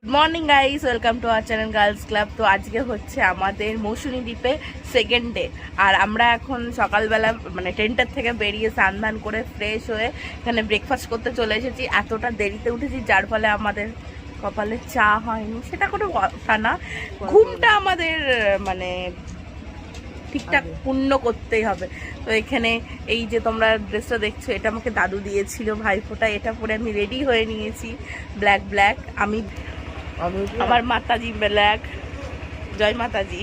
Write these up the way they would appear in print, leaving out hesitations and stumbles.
Good morning guys, welcome to our channel girls club. তো আজকে হচ্ছে আমাদের মৌসুমী দ্বীপে সেকেন্ড ডে। আর আমরা এখন সকালবেলা মানে 10টার থেকে বেরিয়ে স্নান ধান করে ফ্রেশ হয়ে এখানে ব্রেকফাস্ট করতে চলে এসেছি। এতটা দেরিতে উঠেছি যার ফলে আমাদের কপালে চা হয়নি, সেটা কোনো কথা না। ঘুমটা আমাদের মানে ঠিকঠাক পূর্ণ করতেই হবে। তো এখানে এই যে তোমরা ড্রেসটা দেখছো, এটা আমাকে দাদু দিয়েছিল ভাইফোঁটা। এটা পরে আমি রেডি হয়ে নিয়েছি, ব্ল্যাক ব্ল্যাক। আমার মাতাজি ব্ল্যাক, জয় মাতাজি।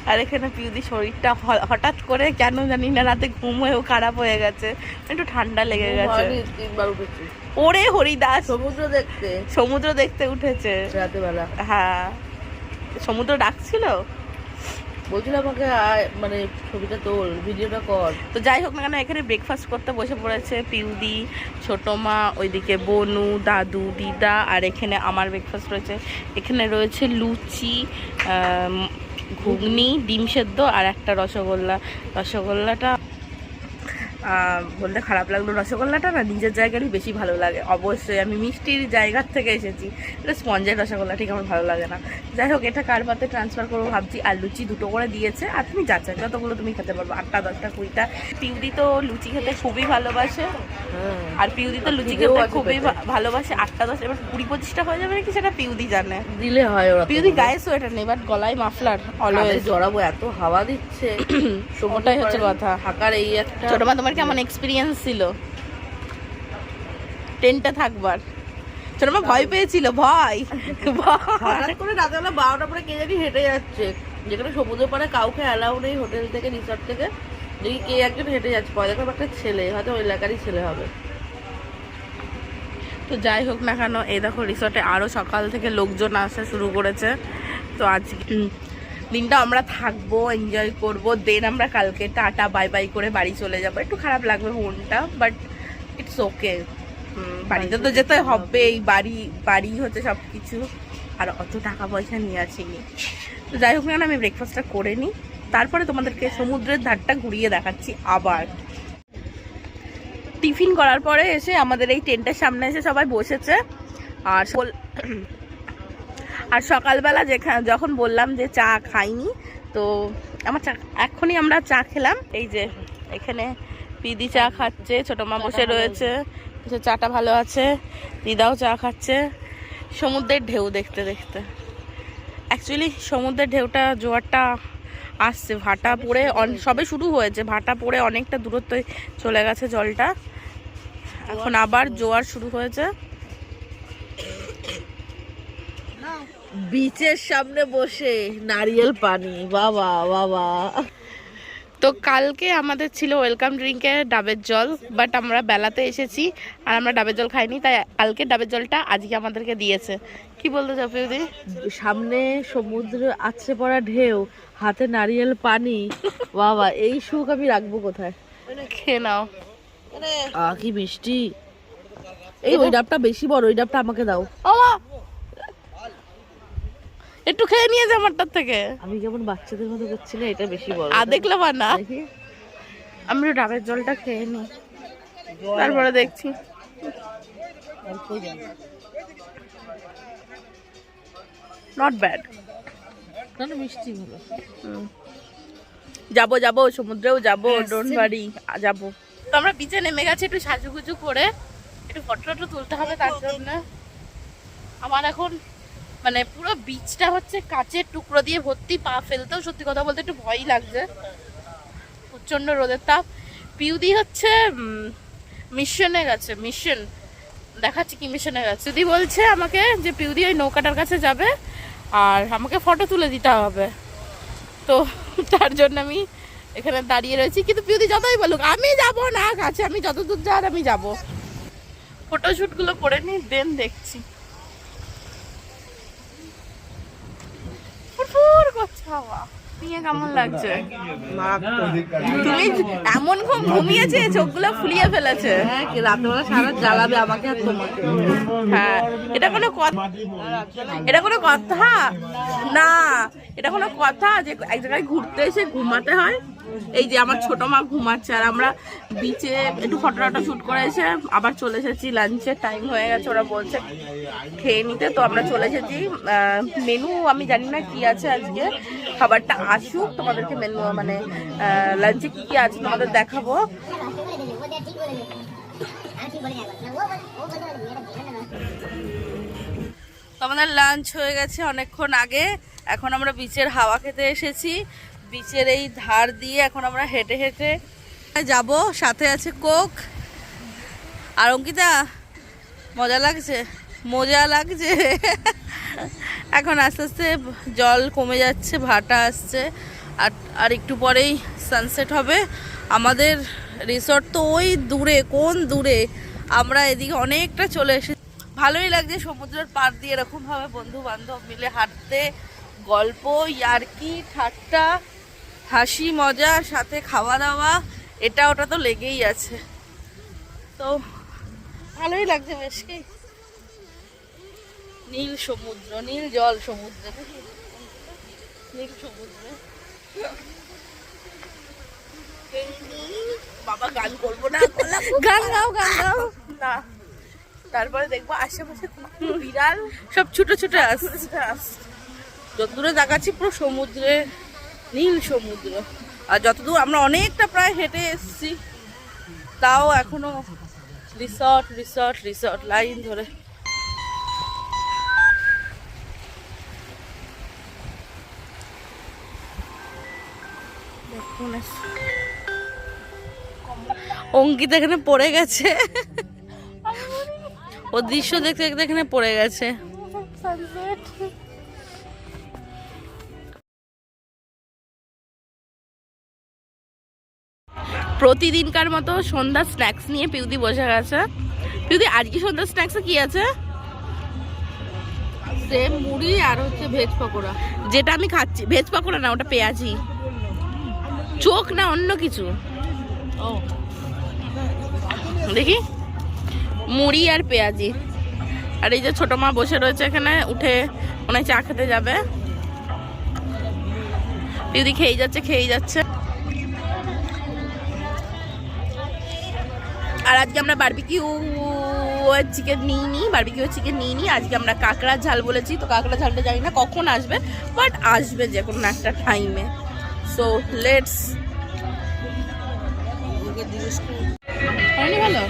আর এখানে পিউদি শরীরটা হঠাৎ করে কেন জানি না রাতে ঘুম হয়েও খারাপ হয়ে গেছে, একটু ঠান্ডা লেগে গেছে। ওরে হরিদাস, সমুদ্র দেখতে উঠেছে রাতের বেলা। হ্যাঁ, সমুদ্র ডাকছিল, বলছিল আমাকে মানে ছবিটা তোল, ভিডিওটা কর। তো যাই হোক না কেন, এখানে ব্রেকফাস্ট করতে বসে পড়েছে পিউদি, ছোট মা, ওইদিকে বনু, দাদু, দিদা। আর এখানে আমার ব্রেকফাস্ট রয়েছে। এখানে রয়েছে লুচি, ঘুগনি, ডিম সেদ্ধ আর একটা রসগোল্লা। রসগোল্লাটা বলতে খারাপ লাগলো, রসগোল্লাটা না নিজের জায়গারই বেশি ভালো লাগে। অবশ্যই আমি মিষ্টির জায়গার থেকে এসেছি, এটা স্পঞ্জের রসগোল্লা ঠিক আমার ভালো লাগে না। যাই হোক, এটা কার পাতে ট্রান্সফার করবো ভাবছি। আর লুচি দুটো করে দিয়েছে, আর তুমি যাচ্ছ যতগুলো তুমি খেতে পারবো, 8টা 10টা 20টা। পিউদি তো লুচি খেতে খুবই ভালোবাসে, আর পিউদি তো লুচি খেতে খুবই ভালোবাসে। 8টা 10, এবার 20-25টা হয়ে যাবে নাকি সেটা পিউদি জানে। দিলে হয় ওরা। পিউদি গায়ে সোয়েটার নেই, বাট গলায় মাফলার অলওয়েজ। জড়াবো, এত হাওয়া দিচ্ছে। ওটাই হচ্ছে কথা। থাকার এই একটা। ছোট মা, তোমার কেমন এক্সপিরিয়েন্স ছিল টেন্টে থাকবার? ছোট মা ভয় পেয়েছিল, ভয় হঠাৎ করে রাতেবেলা 12টার পরে কে জানি হেঁটে যাচ্ছে, যেখানে সমুদ্র পাড়ে কাউকে অ্যালাউ নেই, হোটেল থেকে রিসর্ট থেকে। দেখি কে একজন হেঁটে যাচ্ছে, পয়দা করে একটা ছেলে, হয়তো ওই এলাকারই ছেলে হবে। তো যাই হোক না কেন, এই দেখো রিসর্টে আরো সকাল থেকে লোকজন আসা শুরু করেছে। তো আজকে দিনটা আমরা থাকবো, এনজয় করবো, দেন আমরা কালকে টাটা বাই বাই করে বাড়ি চলে যাবো। একটু খারাপ লাগবে মনটা, বাট ইটস ওকে। বাড়িতে তো যেতে হবে, এই বাড়ি হচ্ছে সব কিছু। আর অত টাকা পয়সা নিয়ে আসিনি। তো যাই হোক না, আমি ব্রেকফাস্টটা করে নিই, তারপরে তোমাদেরকে সমুদ্রের ধারটা ঘুরিয়ে দেখাচ্ছি আবার। টিফিন করার পরে এসে আমাদের এই টেন্টের সামনে এসে সবাই বসেছে। আর সকালবেলা যখন বললাম যে চা খাইনি, তো আমার চা এখনই আমরা চা খেলাম। এই যে এখানে পিদি চা খাচ্ছে, ছোট মা বসে রয়েছে, চাটা ভালো আছে, দিদাও চা খাচ্ছে। সমুদ্রের ঢেউ দেখতে দেখতে, অ্যাকচুয়ালি সমুদ্রের ঢেউটা, জোয়ারটা আসছে, ভাটা পড়ে সবে শুরু হয়েছে, ভাটা পড়ে অনেকটা দূরত্বে চলে গেছে জলটা, এখন আবার জোয়ার শুরু হয়েছে। বিচের সামনে বসে নারিয়েল পানি, বাবা বাবা। তো কালকে আমাদের ছিল ওয়েলকাম ড্রিঙ্কে ডাবের জল, বাট আমরা বেলাতে এসেছি আর আমরা ডাবের জল খাইনি, তাই কালকে ডাবের জলটা আজকে আমাদেরকে দিয়েছে। কি বলতে চাও পিউদি? সামনে সমুদ্র আছড়ে পড়া ঢেউ, হাতে নারিয়েল পানি, বাবা এই সুখ আমি রাখবো কোথায়? খেয়ে নাও। কি মিষ্টি। এই ওই ডাবটা বেশি বড়, ওই ডাবটা আমাকে দাও। একটু খেয়ে নিয়ে যা আমারটার থেকে। আমি কেমন বাচ্চাদের মতো করছি না? এটা বেশি বড়। আর দেখলে বা না, আমি ডাবের জলটা খেয়ে নি, তারপরে দেখছি। নট ব্যাড, মিষ্টি ভালো। যাবো সমুদ্রেও যাবো, ডোন্ট ওয়ারি, যাবো। তো আমরা বিচে নেমে গেছি, একটু সাজুগুজু করে একটু ফটো তুলতে হবে, তার জন্য আমার এখন মানে পুরো বিচটা হচ্ছে কাচের টুকরো দিয়ে ভর্তি, পা ফেলতেও সত্যি কথা বলতে একটু ভয়ই লাগছে, প্রচন্ড রোদের তাপ। পিউদি হচ্ছে মিশনে গেছে, মিশন দেখাচ্ছি কি মিশনে গেছে। পিউদি বলছে আমাকে যে পিউদি ওই নৌকাটার কাছে যাবে আর আমাকে ফটো তুলে দিতে হবে, তো তার জন্য আমি এখানে দাঁড়িয়ে রয়েছি। কিন্তু পিউদি যতই বলুক আমি যাব না কাছে, আমি যতদূর যাওয়ার আমি যাব। ফটোশ্যুটগুলো করে নি, দেন দেখছি। কেমন লাগছে? তুমি এমন ঘুম ঘুমিয়েছে, চোখগুলো ফুলিয়ে ফেলেছে। রাতবেলা সারা জ্বালাবে আমাকে আর তোমাকে। হ্যাঁ, এটা কোনো কথা না, এটা কোনো কথা যে এক জায়গায় ঘুরতে এসে ঘুমাতে হয়? এই যে আমার ছোট মা ঘুমাচ্ছে আর আমরা বিচে একটু ফটো শুট করে এসে আবার চলে এসেছি। লাঞ্চের টাইম হয়ে গেছে, ওরা বলছে খেয়ে নিতে, তো আমরা চলে এসেছি। মেনু আমি জানি না কি আছে আজকে, খাবারটা আসুক তোমাদেরকে মেনু মানে লাঞ্চে কি কি আছে তোমাদের দেখাবো। তো আমাদের লাঞ্চ হয়ে গেছে অনেকক্ষণ আগে। এখন আমরা বিচের হাওয়া খেতে এসেছি। বিচের এই ধার দিয়ে এখন আমরা হেঁটে হেঁটে যাব। সাথে আছে কোক আর অঙ্কিতা। মজা লাগছে, মজা লাগছে। এখন আস্তে আস্তে জল কমে যাচ্ছে, ভাটা আসছে, আর একটু পরেই সানসেট হবে। আমাদের রিসর্ট তো ওই দূরে, কোন দূরে, আমরা এদিকে অনেকটা চলে এসেছি। ভালোই লাগছে সমুদ্রের পাড় দিয়ে এরকমভাবে বন্ধু বান্ধব মিলে হাঁটতে, গল্প, ইয়ার্কি, ঠাট্টা, হাসি মজার সাথে খাওয়া দাওয়া, এটা ওটা তো লেগেই আছে। তো ভালোই লাগছে বেশ। কি নীল সমুদ্র, নীল জল সমুদ্রে, নীল সমুদ্রে। বাবা গান করবো না, গান গাও, গান গাও না। তারপরে দেখবো আশেপাশে বিড়াল সব ছোট ছোট যতদূরে দেখাচ্ছি পুরো সমুদ্রে, নীল সমুদ্র। আর যতদূর আমরা অনেকটা প্রায় হেঁটে এসেছি, তাও এখনো রিসর্ট রিসর্ট রিসর্ট লাইন ধরে। অঙ্কিত এখানে পড়ে গেছে, ও দৃশ্য দেখতে দেখতে এখানে পড়ে গেছে। প্রতিদিনকার মতো সন্ধ্যা স্ন্যাক্স নিয়ে পিউদি বসে গেছে। পিউদি আজকে সন্ধ্যা স্ন্যাক্সে কি আছে? সেম মুড়ি আর হচ্ছে ভেজ পকোড়া। যেটা আমি খাচ্ছি ভেজ পকোড়া না, ওটা পেঁয়াজি। চোখ না অন্য কিছু। ও দেখি, মুড়ি আর পেঁয়াজি। আর এই যে ছোট মা বসে রয়েছে এখানে, উঠে মনে হয় চা খেতে যাবে। পিউদি খেয়ে যাচ্ছে, খেয়ে যাচ্ছে। আর আজকে আমরা বারবিকিউ চিকেন নিইনি, বারবিকিউ চিকেন নিইনি। আজকে আমরা কাঁকড়া ঝাল বলেছি, তো কাঁকড়া ঝালটা জানি না কখন আসবে, বাট আসবে যে কোনো একটা টাইমে। So let's. ভালো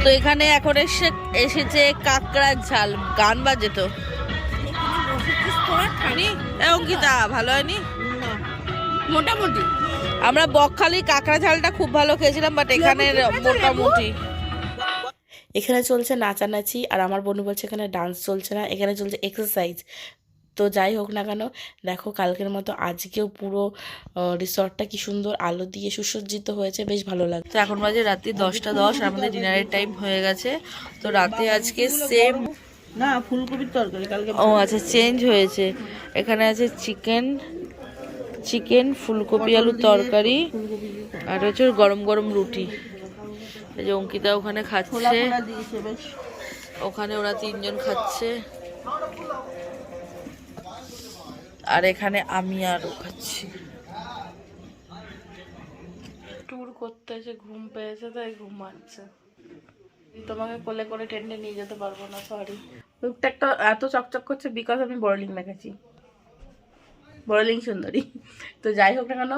তো এখানে এখন এসেছে কাঁকড়া ঝাল। গান বাজে তো অঙ্কিতা, ভালো হয়নি মোটামুটি। আমরা বকখালি কাঁকড়া ঝালটা খুব ভালো খেয়েছিলাম, বাট এখানে মোটামুটি। এখানে চলছে নাচানাচি, আর আমার বোন বলছে এখানে ডান্স চলছে না, এখানে চলছে এক্সারসাইজ। তো যাই হোক না কেন, দেখো কালকের মতো আজকেও পুরো রিসর্টটা কি সুন্দর আলো দিয়ে সুসজ্জিত হয়েছে, বেশ ভালো লাগে। তো এখন বাজে রাত্রি 10:10, আর আমাদের ডিনারের টাইম হয়ে গেছে। তো রাতে আজকে সেম না, ফুলকপির তরকারি কালকে। ও আচ্ছা, চেঞ্জ হয়েছে। এখানে আছে চিকেন ফুলকপি আলুর তরকারি, আর হচ্ছে গরম গরম রুটি। এই যে অঙ্কিতা ওখানে খাচ্ছে, ওখানে ওরা 3 জন খাচ্ছে, আর এখানে আমি আর ও খাচ্ছি। ট্যুর করতে এসে ঘুম পেয়েছে, তাই ঘুমাচ্ছে। তোমাকে কোলে করে টেনে নিয়ে যেতে পারবো না, সরি। মুখটা একটা এত চকচক করছে বিকজ আমি বড়লিং মেখেছি, বড়লিং সুন্দরী। তো যাই হোক না কেন,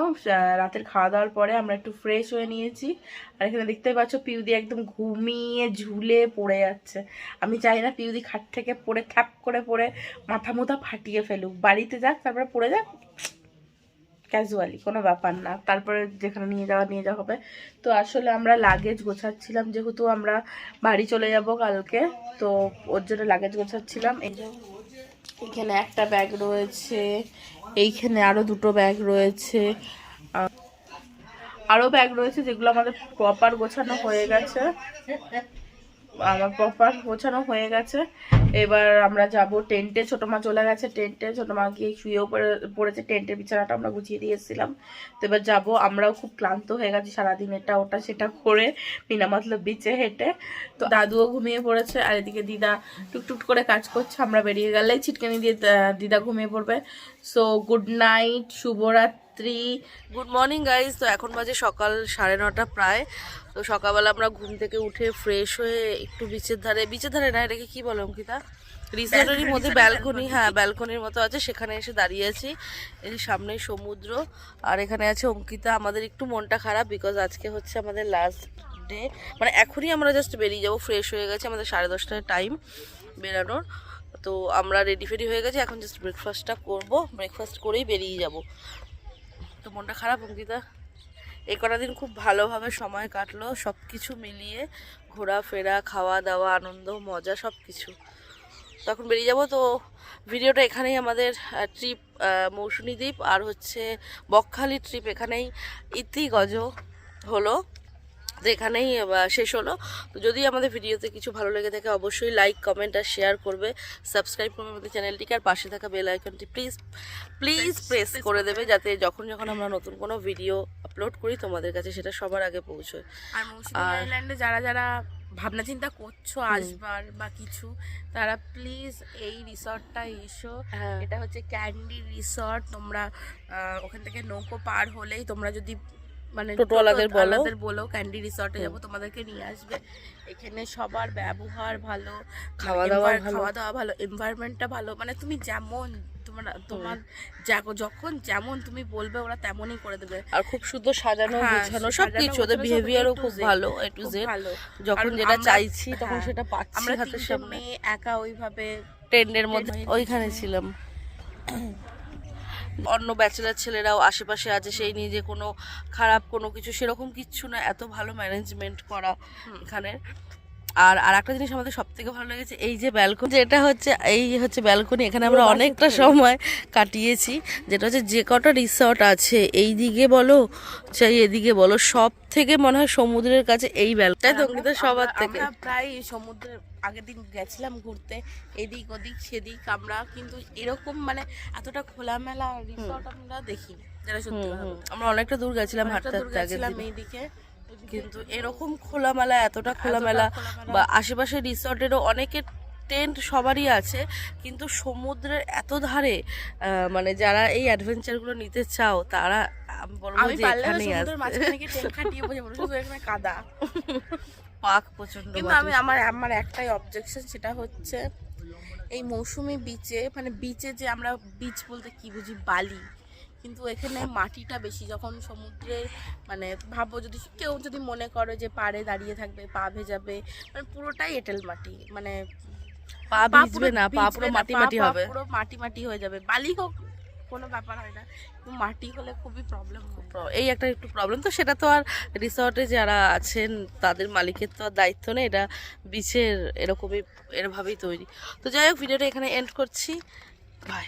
রাতের খাওয়া দাওয়ার পরে আমরা একটু ফ্রেশ হয়ে নিয়েছি। আর এখানে দেখতেই পাচ্ছ পিউদি একদম ঘুমিয়ে ঝুলে পড়ে যাচ্ছে। আমি চাই না পিউদি খাট থেকে পড়ে খ্যাপ করে পড়ে মাথা মুথা ফাটিয়ে ফেলুক, বাড়িতে যাক তারপরে পড়ে যাক, ক্যাজুয়ালি, কোনো ব্যাপার না। তারপরে যেখানে নিয়ে যাওয়া হবে। তো আসলে আমরা লাগেজ গোছাচ্ছিলাম, যেহেতু আমরা বাড়ি চলে যাব কালকে, তো ওর জন্য লাগেজ গোছাচ্ছিলাম। এখানে একটা ব্যাগ রয়েছে, এইখানে আরো 2টো ব্যাগ রয়েছে, আরো ব্যাগ রয়েছে যেগুলো আমাদের প্রপার গোছানো হয়ে গেছে। আমার প্রপার গোছানো হয়ে গেছে। এবার আমরা যাব টেন্টে। ছোটো মা চলে গেছে টেন্টে, ছোটো মা গিয়ে শুয়েও পড়েছে। টেন্টের বিছানাটা আমরা গুছিয়ে দিয়ে এসেছিলাম। তো এবার যাবো, আমরাও খুব ক্লান্ত হয়ে গেছি সারাদিন এটা ওটা সেটা করে, বিনা মতলব বিচে হেঁটে। তো দাদুও ঘুমিয়ে পড়েছে, আর এদিকে দিদা টুকটুক করে কাজ করছে। আমরা বেরিয়ে গেলেই ছিটকানি দিয়ে দিদা ঘুমিয়ে পড়বে। সো গুড নাইট, শুভরাত্রি। Good morning guys. তো এখন বাজে সকাল 9:30 প্রায়। তো সকালবেলা আমরা ঘুম থেকে উঠে ফ্রেশ হয়ে একটু বিচের ধারে না, এটাকে কি বলো অঙ্কিতা, রিসর্টের মধ্যে ব্যালকনি, হ্যাঁ ব্যালকনির মতো আছে, সেখানে এসে দাঁড়িয়ে আছি। এই সামনে সমুদ্র, আর এখানে আছে অঙ্কিতা। আমাদের একটু মনটা খারাপ, বিকজ আজকে হচ্ছে আমাদের লাস্ট ডে, মানে এখনই আমরা জাস্ট বেরিয়ে যাবো, ফ্রেশ হয়ে গেছে, আমাদের 10:30টায় টাইম বেরানোর। তো আমরা রেডি ফেডি হয়ে গেছি, এখন জাস্ট ব্রেকফাস্টটা করবো, ব্রেকফাস্ট করেই বেরিয়ে যাব। তো মনটা খারাপ অঙ্কিতা। এই কটা দিন খুব ভালোভাবে সময় কাটলো, সব কিছু মিলিয়ে, ঘোরাফেরা, খাওয়া দাওয়া, আনন্দ মজা সব কিছু। তখন বেরিয়ে যাব। তো ভিডিওটা এখানেই আমাদের ট্রিপ মৌসুমী দ্বীপ আর হচ্ছে বকখালি ট্রিপ এখানেই ইতিগজ হলো, তো এখানেই শেষ হলো। তো যদি আমাদের ভিডিওতে কিছু ভালো লেগে থাকে অবশ্যই লাইক, কমেন্ট আর শেয়ার করবে, সাবস্ক্রাইব করবে আমাদের চ্যানেলটিকে, আর পাশে থাকা বেল আইকনটি প্লিজ প্রেস করে দেবে, যাতে যখন আমরা নতুন কোনো ভিডিও আপলোড করি তোমাদের কাছে সেটা সবার আগে পৌঁছয়। আর মৌসুমী আইল্যান্ডে যারা ভাবনা চিন্তা করছো আসবার বা কিছু, তারা প্লিজ এই রিসর্টটা এসো। এটা হচ্ছে ক্যান্ডি রিসর্ট। তোমরা ওখান থেকে নৌকো পার হলেই তোমরা যদি মানে টোটোওয়ালাদের বলো ক্যান্ডি রিসর্টে যাবো, তোমাদেরকে নিয়ে আসবে। এখানে সবার ব্যবহার ভালো, খাওয়া দাওয়া ভালো, এনভায়রনমেন্টটা ভালো, মানে তুমি যেমন তোমার যখন যেমন তুমি বলবে ওরা তেমনই করে দেবে। আর খুব সুন্দর সাজানো গোছানো সবকিছু, ওদের বিহেভিয়ারও খুব ভালো, এ টু জেড। যখন যেটা চাইছি তখন সেটা পাচ্ছি আমরা হাতের সামনে। একা ওইভাবে টেন্ডের মধ্যে ওইখানে ছিলাম, অন্য ব্যাচেলার ছেলেরাও আশেপাশে আছে, সেই নিয়ে যে কোনো খারাপ কোনো কিছু সেরকম কিচ্ছু না, এত ভালো ম্যানেজমেন্ট করা এখানে। আর একটা জিনিস আমাদের সব থেকে ভালো লেগেছে, এই যে ব্যালকনি, এটা হচ্ছে ব্যালকনি, এখানে আমরা অনেকটা সময় কাটিয়েছি। যেটা হচ্ছে যে কটা রিসর্ট আছে এই দিকে বলো চাই এদিকে বলো, সব থেকে মনে হয় সমুদ্রের কাছে এই ব্যালকনিটা তো সবার থেকে। প্রায় সমুদ্রের আগের দিন গেছিলাম ঘুরতে, এদিক ওদিক সেদিক, আমরা কিন্তু এরকম মানে এতটা খোলামেলা রিসর্ট আমরা দেখিনি। যারা সত্যি আমরা অনেকটা দূর গেছিলাম হাঁটতে হাঁটতে এইদিকে, কিন্তু এরকম খোলামেলা, এতটা খোলামেলা বা আশেপাশে রিসর্টেরও অনেকের টেন্ট সবারই আছে, কিন্তু সমুদ্রের এত ধারে মানে যারা এই অ্যাডভেঞ্চারগুলো নিতে চাও তারা আমি বলবো যে এখানেই আসবে। কাদা পাক প্রচন্ড। কিন্তু আমার একটাই অবজেকশন, সেটা হচ্ছে এই মৌসুমী বিচে, মানে বিচে যে আমরা বিচ বলতে কি বুঝি, বালি, কিন্তু এখানে মাটিটা বেশি। যখন সমুদ্রে মানে ভাবো, কেউ যদি মনে করো যে পাড়ে দাঁড়িয়ে থাকবে, পা ভেজাবে, মানে পুরোটাই এঁটেল মাটি, মানে পা ভিজবে না, পা পুরো মাটি মাটি হবে, পুরো মাটি হয়ে যাবে। বালি হোক কোনো ব্যাপার হয় না, কিন্তু মাটি হলে খুবই প্রবলেম হয়। এই একটা একটু প্রবলেম। তো সেটা তো আর রিসর্টে যারা আছেন তাদের মালিকের তো আর দায়িত্ব নেই, এটা বিচের এরভাবেই তৈরি। তো যাই হোক, ভিডিওটা এখানে এন্ড করছি, বাই।